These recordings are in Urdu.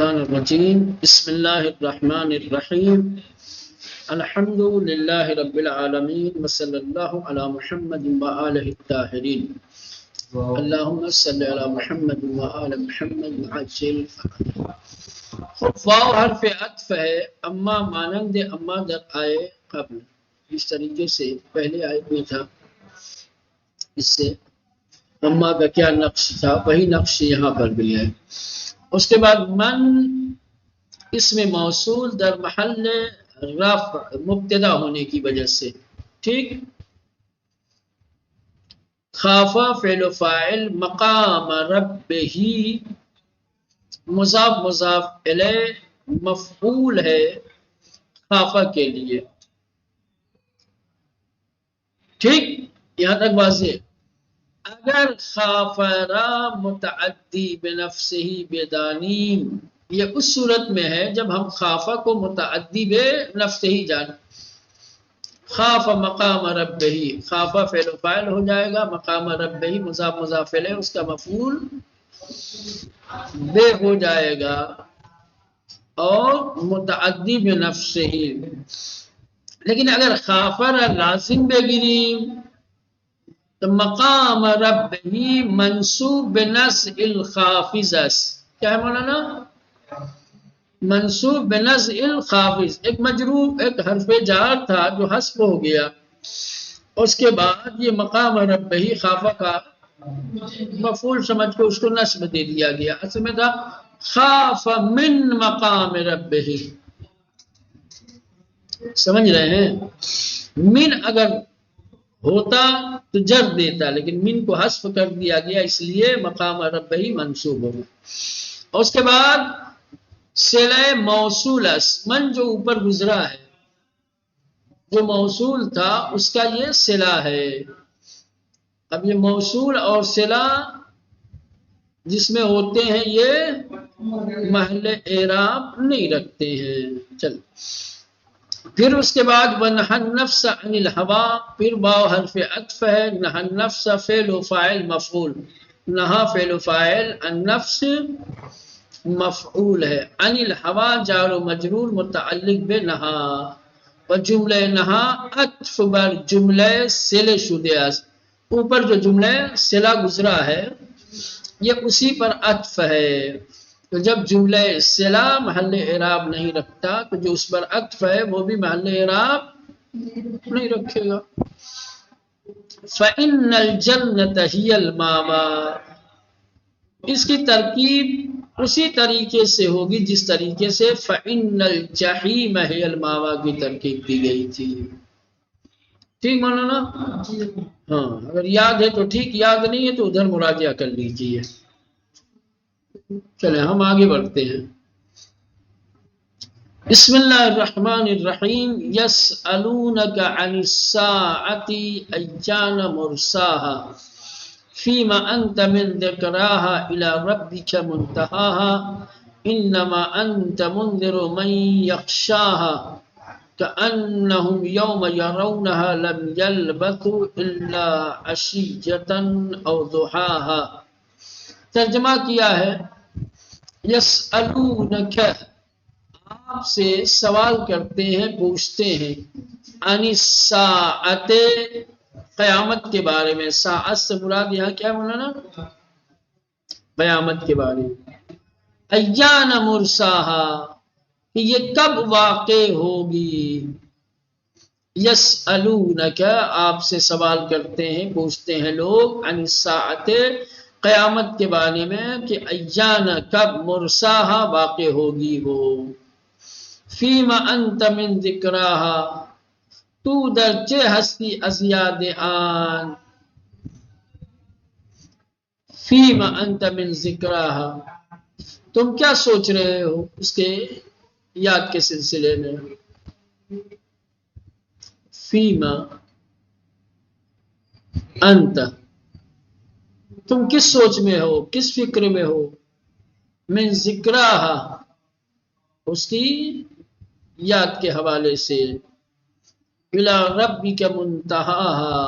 الرجیم بسم اللہ الرحمن الرحیم الحمد للہ رب العالمین وصلی اللہ علی محمد وآلہ الطاہرین اللہم صلی علی محمد وآل محمد عجل واو حرف عطف ہے اما مانند اما در آئے قبل، اس طریقے سے پہلے آیت میں تھا، اس سے اما کا کیا نقش تھا وہی نقش یہاں پر بھی ہے۔ اس کے بعد من اسم موصول در محل رفع مبتدا ہونے کی وجہ سے، ٹھیک۔ خافا فعل و فاعل مقام ربہ مضاف مضاف الیہ مفعول ہے خافا کے لیے، ٹھیک، یہاں تک واضح۔ اگر خافرا متعدی بنفسہ بدانیم، یہ اس صورت میں ہے جب ہم خافہ کو متعدی بنفسہ ہی جان، خاف مقام ربہ، خافہ فعل و فاعل ہو جائے گا، مقام ربہ مضاف مضاف الیہ اس کا مفعول بے ہو جائے گا، اور متعدی بنفسہ ہی۔ لیکن اگر خافرا لازم بگیریم تو مقام ربہ منصوب بنزع الخافض، کیا ہے مولانا؟ منصوب بنزع الخافض، ایک مجرور ایک حرف جار تھا جو حذف ہو گیا، اس کے بعد یہ مقام ربہ خافہ کا مفعول سمجھ کے اس کو نصب دے دیا گیا، اصل میں تھا خاف من مقام ربہ، سمجھ رہے ہیں؟ من اگر ہوتا تو جر دیتا، لیکن من کو حذف کر دیا گیا، اس لیے مقام ربہ منصوب ہوگا۔ اور اس کے بعد صلہ موصول من جو اوپر گزرا ہے، جو موصول تھا اس کا یہ صلہ ہے۔ اب یہ موصول اور صلہ جس میں ہوتے ہیں یہ محل اعراب نہیں رکھتے ہیں۔ چل پھر اس کے بعد وَنَهَى النَّفْسَ عَنِ الْهَوَىٰ، پھر واو حرف عطف ہے، نہى النفس فعل و فاعل مفعول، نہا فعل و فاعل، النفس مفعول ہے، عن الهوىٰ جار و مجرور متعلق بنہا، و جملہ نہا عطف بر جملہ صلہ شدہ است، اوپر جو جملہ صلہ گزرا ہے یہ اسی پر عطف ہے، تو جب جملہ صلہ محل اعراب نہیں رکھتا تو جو اس پر عطف ہے وہ بھی محل اعراب نہیں رکھے گا۔ فَإِنَّ الْجَنَّةَ هِيَ الْمَأْوَىٰ، اس کی ترکیب اسی طریقے سے ہوگی جس طریقے سے فَإِنَّ الْجَحِيمَ هِيَ الْمَأْوَىٰ کی ترکیب دی گئی تھی، ٹھیک مولانا؟ ہاں اگر یاد ہے تو ٹھیک، یاد نہیں ہے تو ادھر مراجعہ کر لیجیے۔ چلیں ہم آگے بڑھتے ہیں۔ بسم اللہ الرحمن الرحیم یسألونک عن الساعة ایان مرساها فیما انت من ذکراها الى ربک منتہاها انما انت منذر من یخشاها کأنہم یوم یرونها لم یلبثوا الا عشیة او ضحاها۔ ترجمہ کیا ہے یسألونک، آپ سے سوال کرتے ہیں، پوچھتے ہیں، عن الساعۃ، قیامت کے بارے میں۔ ساعت سے مراد یہاں کیا ہے مولانا؟ قیامت کے بارے میں۔ ایان مرساہا، کہ یہ کب واقع ہوگی۔ یسألونک، آپ سے سوال کرتے ہیں، پوچھتے ہیں لوگ، عن الساعۃ، قیامت کے بارے میں کہ ایان کب، مرساہا واقع ہوگی وہ۔ فیما انت من ذکراہا، تو درچے ہستی از یاد آن، فیما انت من ذکراہا، تم کیا سوچ رہے ہو اس کے یاد کے سلسلے میں۔ فیما انت، تم کس سوچ میں ہو، کس فکر میں ہو، من ذکراہا، اس کی یاد کے حوالے سے، الی ربک منتہاہا،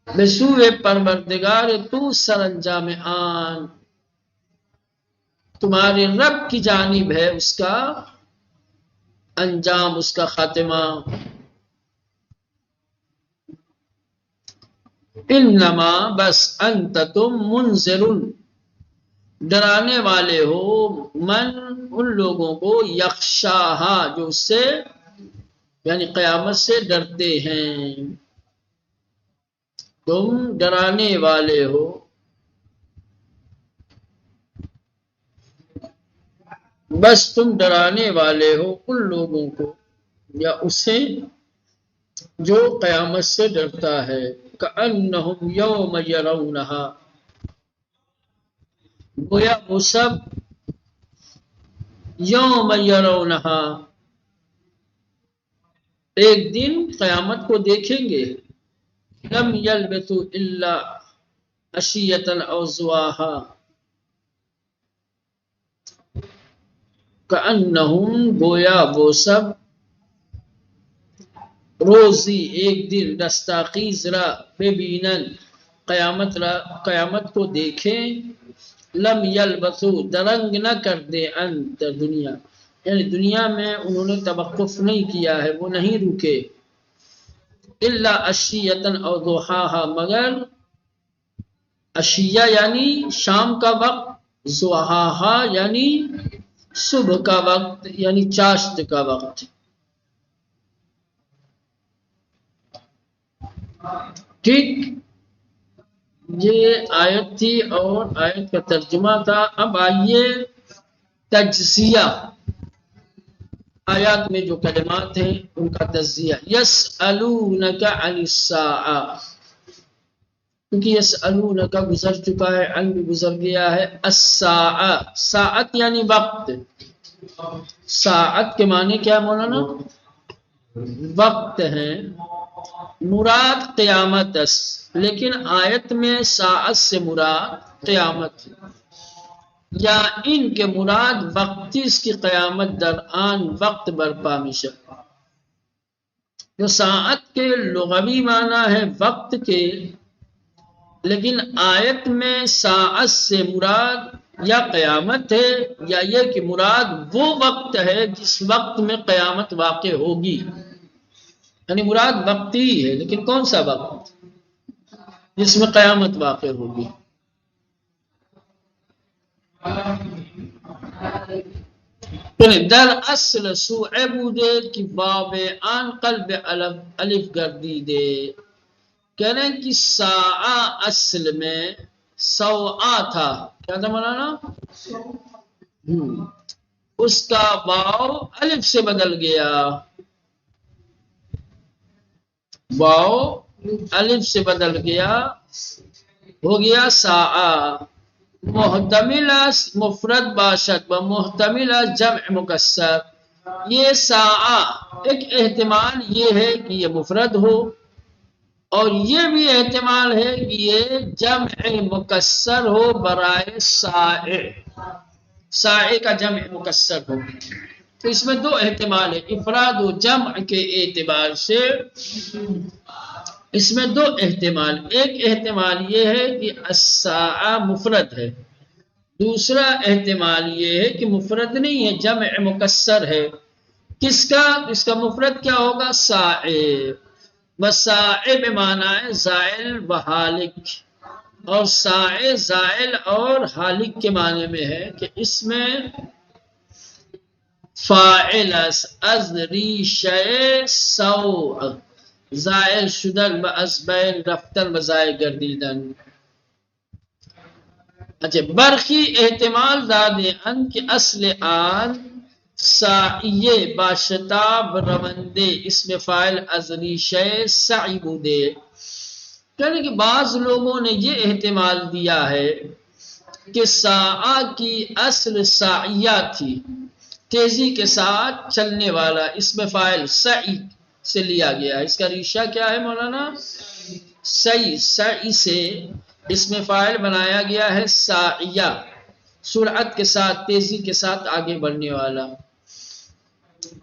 بسوئے پروردگار تو سر انجام آن، تمہارے رب کی جانب ہے اس کا انجام، اس کا خاتمہ۔ انما بس انت تم منذر، ڈرانے والے ہو، من ان لوگوں کو، یخشاہا جو اس سے یعنی قیامت سے ڈرتے ہیں، تم ڈرانے والے ہو۔ بس تم ڈرانے والے ہو ان لوگوں کو یا اسے جو قیامت سے ڈرتا ہے۔ کأنہم یوم یرونہا، گویا وہ سب یوم یرونہا ایک دن قیامت کو دیکھیں گے، لم یلبثوا الا عشیۃ او ضحاہا، کأنہم گویا وہ سب روزی ایک دن رستاخیز را ببینن قیامت کو دیکھیں، لم یلبثوا درنگ نہ کر دے انت دنیا، یعنی دنیا میں انہوں نے توقف نہیں کیا ہے، وہ نہیں رکے، الا عشیۃ او ضحاہا مگر عشیہ یعنی شام کا وقت، ضحاہا یعنی صبح کا وقت یعنی چاشت کا وقت۔ ٹھیک، یہ آیت تھی اور آیت کا ترجمہ تھا۔ اب آئیے تجزیہ، آیات میں جو کلمات ہیں ان کا تجزیہ۔ یسألونک عن الساعہ، کیونکہ یسألونک گزر چکا ہے، عن بھی گزر گیا ہے، الساعہ ساعت یعنی وقت، ساعت کے معنی کیا ہے مولانا؟ وقت ہے، مراد قیامت است، لیکن آیت میں ساعت سے مراد قیامت ہے، یا ان کے مراد وقتی اس کی قیامت در آن وقت برپا میشہ۔ جو ساعت کے لغوی معنی ہے وقت کے، لیکن آیت میں ساعت سے مراد یا قیامت ہے یا یہ کہ مراد وہ وقت ہے جس وقت میں قیامت واقع ہوگی، یعنی مراد وقتی ہی ہے، لیکن کون سا وقت جس میں قیامت واقع ہوگی۔ در اصل سوء بودے کی باب آن قلب الف گردی دے، کہہ رہے ہیں کہ ساعہ اصل میں سوآ تھا، کیا تھا مولانا؟ اس کا واو الف سے بدل گیا، واو الف سے بدل گیا، ہو گیا ساعہ، محتمل مفرد باشد و محتمل جمع مکسر۔ یہ ساعہ ایک احتمال یہ ہے کہ یہ مفرد ہو، اور یہ بھی احتمال ہے کہ یہ جمع مکسر ہو برائے ساعہ، ساعہ کا جمع مکسر ہو۔ تو اس میں دو احتمال ہے، افراد و جمع کے اعتبار سے اس میں دو احتمال، ایک احتمال یہ ہے کہ الساعہ مفرد ہے، دوسرا احتمال یہ ہے کہ مفرد نہیں ہے، جمع مکسر ہے۔ کس کا؟ اس کا مفرد کیا ہوگا؟ ساعہ، وساعہ بمعنی ہے زائل و حالک، اور ساعہ زائل اور حالک کے معنی میں ہے کہ اس میں فاعل از ریشہ سوء زائل شدن و ازبین رفتن و زائل گردیدن۔ اچھا، برخی احتمال دادے ان کہ اصل آن ساعیے باشتاب روندے اسم فاعل از ریشہ سعی بودے، کہنے کہ بعض لوگوں نے یہ احتمال دیا ہے کہ ساعہ کی اصل سعیہ تھی، تیزی کے ساتھ چلنے والا، اسم فاعل سعی سے لیا گیا ہے، اس کا ریشہ کیا ہے مولانا؟ سعی، سعی سے اسم فاعل بنایا گیا ہے ساعیہ، سرعت کے ساتھ، تیزی کے ساتھ آگے بڑھنے والا۔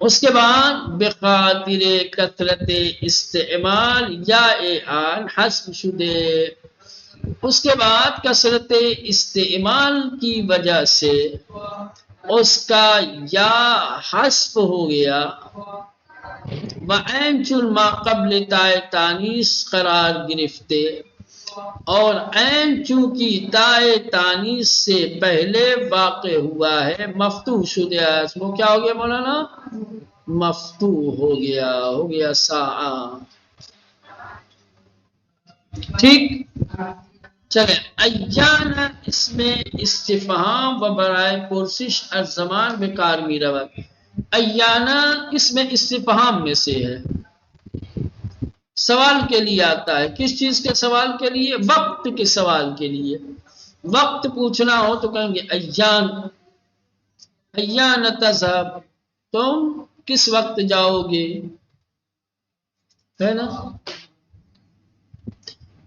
اس کے بعد بخاطر کثرت استعمال یا آن حذف شدے، اس کے بعد کثرت استعمال کی وجہ سے اس کا یا حذف ہو گیا، وعین چون ما قبل تائے تانیث قرار گرفتے، اور عین چونکہ تائے تانیث سے پہلے واقع ہوا ہے، مفتوح شدہ اس وہ کیا ہو گیا مولانا؟ مفتوح ہو گیا ساعہ. ٹھیک، چلے. ایان اس میں استفہام و برائے پرسش الزمان میں کار می رود. ایانا اس میں استفہام میں سے ہے، سوال کے لیے آتا ہے. کس چیز کے سوال کے لیے؟ وقت کے سوال کے لیے. وقت پوچھنا ہو تو کہیں گے ایان، ایان تذهب، تم کس وقت جاؤ گے، ہے نا.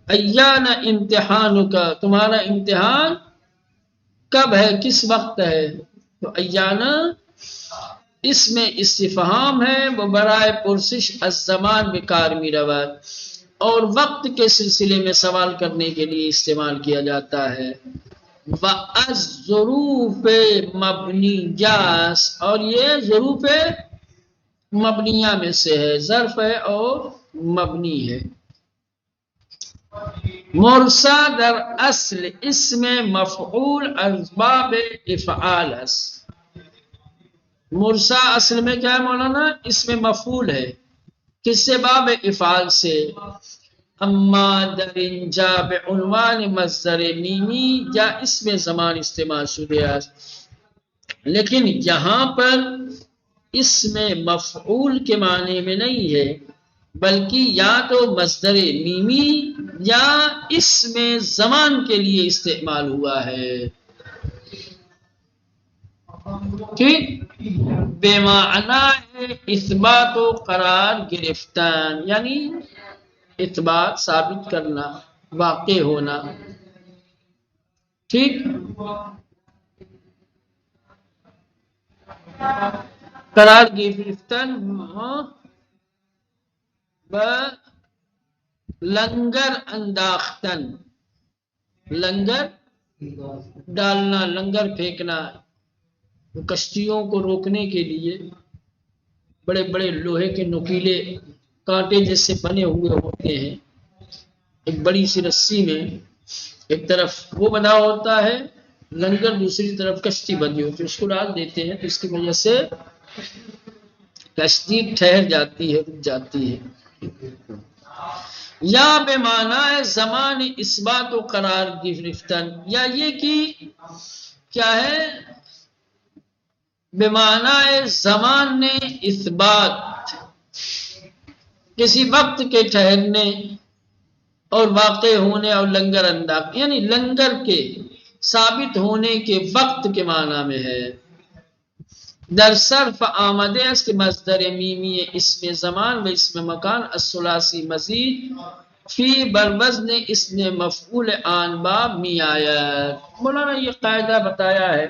ایان امتحان کا، تمہارا امتحان کب ہے، کس وقت ہے. تو ایانا اس میں استفہام ہے، وہ برائے پرسش الزمان بکار می رود، اور وقت کے سلسلے میں سوال کرنے کے لیے استعمال کیا جاتا ہے. وَالظُّرُوفِ مبنیّاس، اور یہ ظروف مبنیہ میں سے ہے، ظرف ہے اور مبنی ہے. مرسا در اصل اسم مفعول اسباب افعال است. مرسا اصل میں کیا ہے مولانا؟ اسم مفعول ہے، کس سے؟ باب افعال سے. اما در اینجا بعنوان مصدر میمی یا اسم زمان استعمال شده است، لیکن یہاں پر اسم مفعول کے معنی میں نہیں ہے، بلکہ یا تو مصدر میمی یا اسم زمان کے لیے استعمال ہوا ہے. ٹھیک، بے معنی ہے اثبات و قرار گرفتن، یعنی اثبات ثابت کرنا، واقع ہونا. ٹھیک، قرار گرفتن لنگر انداختن، لنگر ڈالنا، لنگر پھینکنا. کشتیوں کو روکنے کے لیے بڑے بڑے لوہے کے نوکیلے کانٹے جیسے بنے ہوئے ہوتے ہیں، ایک بڑی سی رسی میں ایک طرف وہ بنا ہوتا ہے لنگر، دوسری طرف کشتی بندی ہوتی ہے، اس کو ڈال دیتے ہیں تو اس کی وجہ سے کشتی ٹھہر جاتی ہے، رک جاتی ہے. یا بے معنی زمان اثبات و قرار گرفتن، یا یہ کہ کیا ہے، بے معنی زمان نے اثبات، کسی وقت کے ٹھہرنے اور واقع ہونے اور لنگر انداز، یعنی لنگر کے ثابت ہونے کے وقت کے معنی میں ہے. در صرف آمده است که مصدر میمی اسم زمان و اسم مکان الثلاثی مزید فی بر وزن اسم مفعول آن باب می آید. مولانا یہ قاعدہ بتایا ہے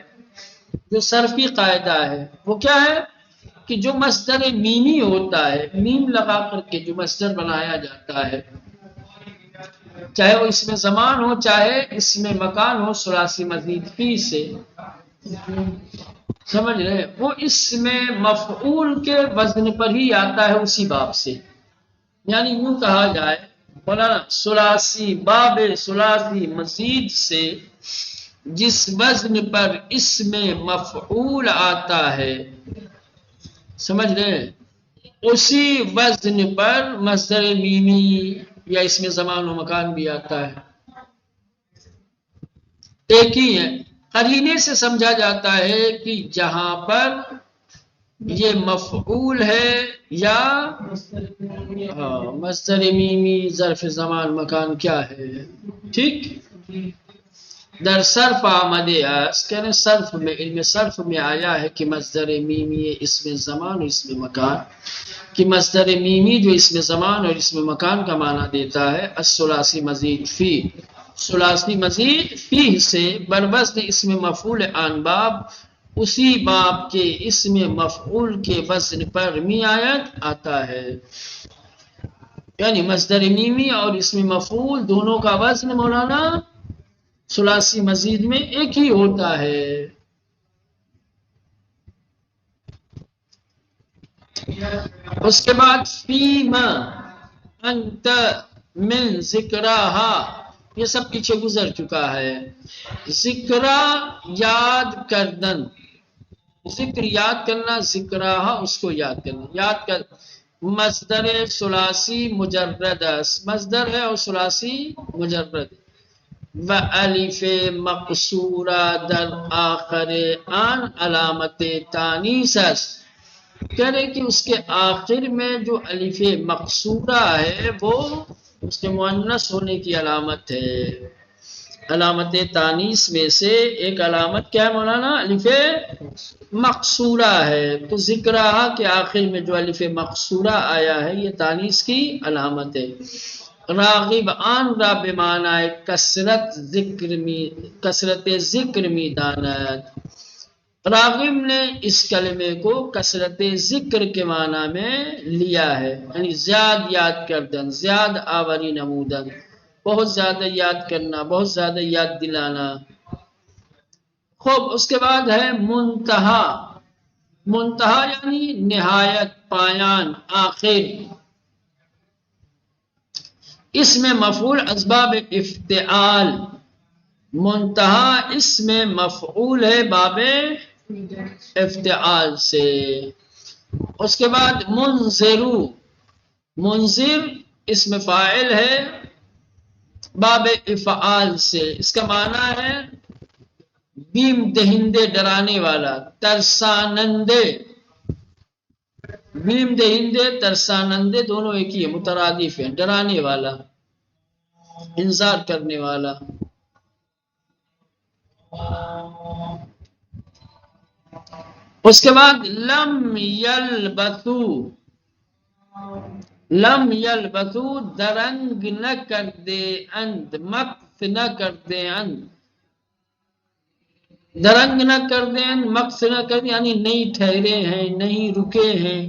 جو صرفی قاعدہ ہے، وہ کیا ہے کہ جو مصدر میمی ہوتا ہے، میم لگا کر کے جو مصدر بنایا جاتا ہے، چاہے وہ اسم زمان ہو چاہے اسم مکان ہو، ثلاثی مزید فی سے، سمجھ رہے، وہ اسم مفعول کے وزن پر ہی آتا ہے اسی باب سے. یعنی یوں کہا جائے مولانا، ثلاثی باب ثلاثی مزید سے جس وزن پر اسم مفعول آتا ہے، سمجھ رہے، اسی وزن پر مصدر میمی یا اسم زمان و مکان بھی آتا ہے. ایک ہی ہے. قرینے سے سمجھا جاتا ہے کہ جہاں پر یہ مفعول ہے یا مصدر میمی ظرف زمان مکان کیا ہے. ٹھیک، در صرف آمده است، کہنے صرف میں، علم صرف میں آیا ہے کہ مصدر میمی اسم زمان و اسم مکان، کہ مصدر میمی جو اسم زمان اور اسم مکان کا معنی دیتا ہے، الثلاثی مزید فی، ثلاثی مزید فی سے بروزن اسم مفعول آن باب، اسی باب کے اسم مفعول کے وزن پر می آیت آتا ہے. یعنی مصدر میمی اور اسم مفعول دونوں کا وزن مولانا ثلاثی مزید میں ایک ہی ہوتا ہے. اس کے بعد فیما انت من ذکرہا، یہ سب پیچھے گزر چکا ہے. ذکرہ یاد کردن، ذکر یاد کرنا، ذکرہا اس کو یاد کرنا، یاد کر. مصدر ثلاثی مجرد مصدر ہے اور ثلاثی مجرد. وَأَلِفِ مقصورہ در آخر آن علامت تانیث است. کہہ رہے کہ اس کے آخر میں جو الف مقصورہ ہے وہ اس کے مؤنث ہونے کی علامت ہے. علامت تانیث میں سے ایک علامت کیا ہے مولانا؟ الف مقصورہ ہے. تو ذکرہ کے آخر میں جو الف مقصورہ آیا ہے یہ تانیث کی علامت ہے. راغب آن را بمعنی کثرت ذکر می داند. راغب نے اس کلمے کو کثرت ذکر کے معنی میں لیا ہے، یعنی زیاد یاد کردن، زیاد آوری نمودن، بہت زیادہ یاد کرنا، بہت زیادہ یاد دلانا. خوب اس کے بعد ہے منتہا. منتہا یعنی نہایت، پایان، آخر. اس میں مفعول اسباب افتعال. منتہا اس میں مفعول ہے باب افتعال سے. اس کے بعد منذرو، منذر اس میں فاعل ہے باب افعال سے. اس کا معنی ہے بیم دہندے، ڈرانے والا. ترسانندے، بیم دہندے، ترسانندے دونوں ایک ہی ہے، مترادف ہیں. ڈرانے والا، انذار کرنے والا. اس کے بعد لم یلبثو، لم یلبثو درنگ نہ کر دے اند، مکث نہ کر دے اند. درنگ نہ کر دے اند، مکث نہ کر دے یعنی نہیں ٹھہرے ہیں، نہیں رکے ہیں.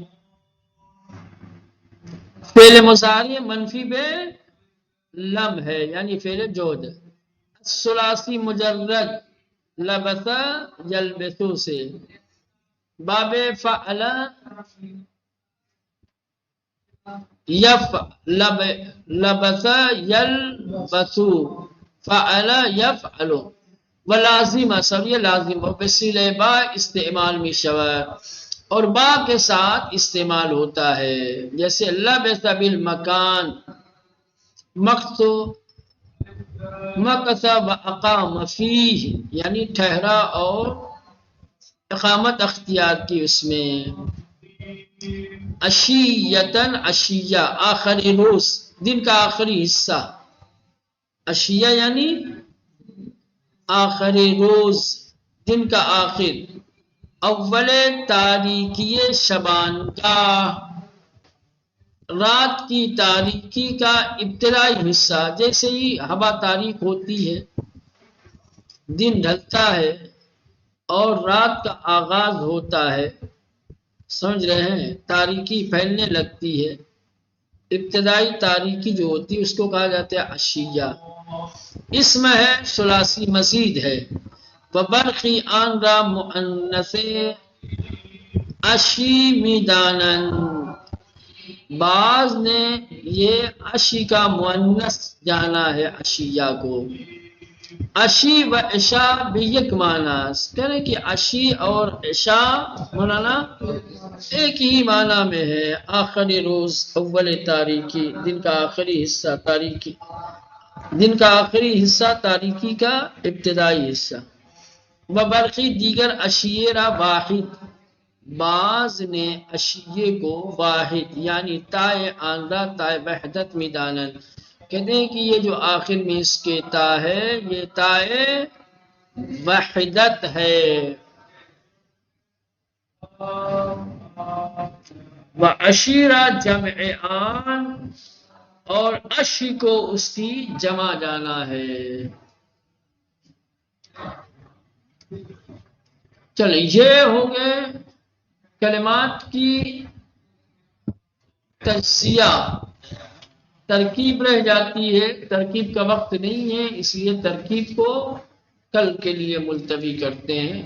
فعل مضارع منفی بے لم ہے یعنی فعل جہد. ثلاثی مجرد لبث یلبثو سے. باب فعل لبث یلبثو، فعل یفعل. ولازم اصل یہ لازم و بسیلہ با استعمال می شود، اور با کے ساتھ استعمال ہوتا ہے. جیسے لبث بالمکان، مکث و اقام فیہ یعنی ٹھہرا اور اقامت اختیار کی اس میں. عشیتن، عشیہ آخری روز، دن کا آخری حصہ. عشیہ یعنی آخری روز، دن کا آخر. اول تاریکی شبانگاہ، رات کی تاریکی کا ابتدائی حصہ. جیسے ہی ہوا تاریک ہوتی ہے، دن ڈھلتا ہے اور رات کا آغاز ہوتا ہے، سمجھ رہے ہیں، تاریکی پھیلنے لگتی ہے. ابتدائی تاریکی جو ہوتی ہے اس کو کہا جاتا ہے عشیہ. اسم ہے ثلاثی مزید ہے. وبرقی آن را مؤنث عشی میدانن، بعض نے یہ عشی کا مؤنث جانا ہے عشیہ کو. عشی و عشاء بھی یک معنی، کہنے کہ عشی اور عشاء مولانا ایک ہی معنی میں ہے. آخری روز، اول تاریکی، دن کا آخری حصہ تاریکی، دن کا آخری حصہ تاریکی کا ابتدائی حصہ. و برقی دیگر عشیے را واحد، بعض نے عشیے کو واحد یعنی تائے آندہ تائے وحدت میدانن. کہتے ہیں کہ یہ جو آخر میں اس کے تا ہے یہ تائے وحدت ہے. و عشیرہ جمع آن، اور عشی کو اس کی جمع جانا ہے. چلے یہ ہو گئے کلمات کی تجزیہ. ترکیب رہ جاتی ہے، ترکیب کا وقت نہیں ہے، اس لیے ترکیب کو کل کے لیے ملتوی کرتے ہیں۔